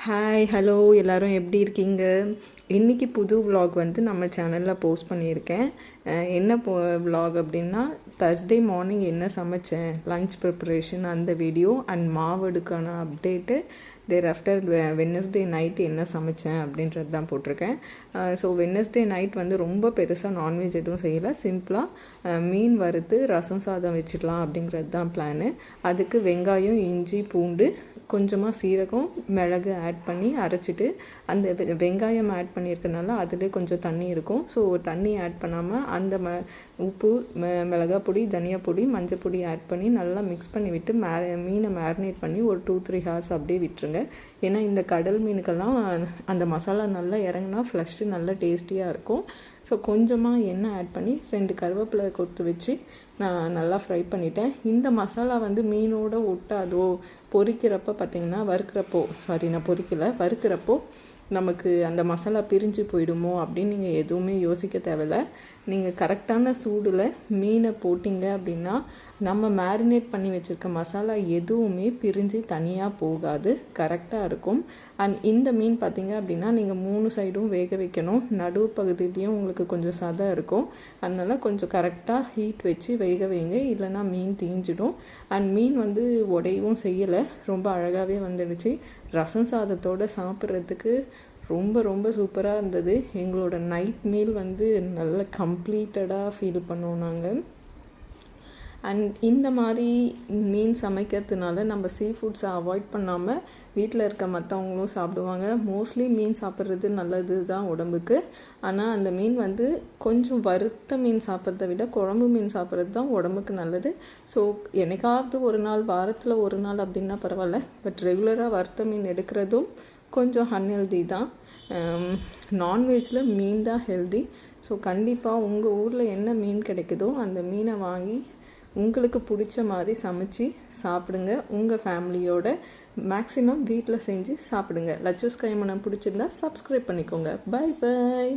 Hi hello எல்லோரும் எப்படி இருக்கீங்க? இன்றைக்கி புது vlog வந்து நம்ம சேனலில் போஸ்ட் பண்ணியிருக்கேன். என்ன vlog அப்படின்னா Thursday மார்னிங் என்ன சமைச்சேன், லன்ச் ப்ரிப்பரேஷன் அந்த வீடியோ அண்ட் மாவடுக்கான அப்டேட்டு, ஆஃப்டர் வெட்னஸ்டே நைட் என்ன சமைச்சேன் அப்படின்றது தான் போட்டிருக்கேன். ஸோ வெட்னஸ்டே நைட் வந்து ரொம்ப பெருசாக நான்வெஜ் எதுவும் செய்யலை, சிம்பிளாக மீன் வறுத்து ரசம் சாதம் வச்சுக்கலாம் அப்படிங்கிறது தான் பிளானு. அதுக்கு வெங்காயம், இஞ்சி, பூண்டு, கொஞ்சமாக சீரகம், மிளகு ஆட் பண்ணி அரைச்சிட்டு, அந்த வெங்காயம் ஆட் பண்ணியிருக்கனால அதில் கொஞ்சம் தண்ணி இருக்கும். ஸோ தண்ணி ஆட் பண்ணாமல் அந்த உப்பு, மிளகாய் பொடி, தனியா பொடி, மஞ்சள் பொடி ஆட் பண்ணி நல்லா மிக்ஸ் பண்ணி விட்டு மீனை மேரினேட் பண்ணி ஒரு 2-3 ஹார்ஸ் அப்படியே விட்டுருங்க. ஏன்னா இந்த கடல் மீனுக்கெல்லாம் அந்த மசாலா நல்லா இறங்கினா ஃப்ளஷ்ஷு நல்லா டேஸ்டியாக இருக்கும். ஸோ கொஞ்சமாக எண்ணெய் ஆட் பண்ணி 2 கருவேப்பிலை கொத்து வச்சு நான் நல்லா ஃப்ரை பண்ணிட்டேன். இந்த மசாலா வந்து மீனோட ஒட்டாதோ, பொரிக்கிறப்போ பார்த்திங்கன்னா வறுக்கிறப்போ நமக்கு அந்த மசாலா பிரிஞ்சு போயிடுமோ அப்படின்னு நீங்கள் எதுவுமே யோசிக்க தேவையில்ல. நீங்கள் கரெக்டான சூடில் மீனை போட்டிங்க அப்படின்னா நம்ம மேரினேட் பண்ணி வச்சுருக்க மசாலா எதுவுமே பிரிஞ்சு தனியாக போகாது, கரெக்டாக இருக்கும். அண்ட் இந்த மீன் பார்த்திங்க அப்படின்னா நீங்கள் 3 சைடும் வேக வைக்கணும். நடுவு பகுதியிலையும் உங்களுக்கு கொஞ்சம் சதை இருக்கும், அதனால் கொஞ்சம் கரெக்டாக ஹீட் வச்சு வேக வைங்க, இல்லைன்னா மீன் தீஞ்சிடும். அண்ட் மீன் வந்து உடையவும் செய்யலை, ரொம்ப அழகாகவே வந்துடுச்சு. ரசம் சாதத்தோடு சாப்பிட்றதுக்கு ரொம்ப ரொம்ப சூப்பராக இருந்தது. எங்களோட நைட் மீல் வந்து நல்ல கம்ப்ளீட்டடாக ஃபீல் பண்ணோம் நாங்கள். அண்ட் இந்த மாதிரி மீன் சமைக்கிறதுனால நம்ம சீ ஃபுட்ஸை அவாய்ட் பண்ணாமல் வீட்டில் இருக்க மற்றவங்களும் சாப்பிடுவாங்க. மோஸ்ட்லி மீன் சாப்பிட்றது நல்லது தான் உடம்புக்கு. ஆனால் அந்த மீன் வந்து கொஞ்சம் வறுத்த மீன் சாப்பிட்றத விட குழம்பு மீன் சாப்பிட்றது தான் உடம்புக்கு நல்லது. ஸோ என்னைக்காவது ஒரு நாள், வாரத்தில் ஒரு நாள் அப்படின்னா பரவாயில்ல, பட் ரெகுலராக வறுத்த மீன் எடுக்கிறதும் கொஞ்சம் அன்ஹெல்தி தான். நான்வெஜ்ஜில் மீன் தான் ஹெல்தி. ஸோ கண்டிப்பாக உங்கள் ஊரில் என்ன மீன் கிடைக்குதோ அந்த மீனை வாங்கி உங்களுக்கு பிடிச்ச மாதிரி சமைச்சு சாப்பிடுங்க. உங்கள் ஃபேமிலியோட மேக்ஸிமம் வீட்டில் செஞ்சு சாப்பிடுங்க. லட்சூஸ் கைமணம் பிடிச்சிருந்தா சப்ஸ்கிரைப் பண்ணிக்கோங்க. Bye by.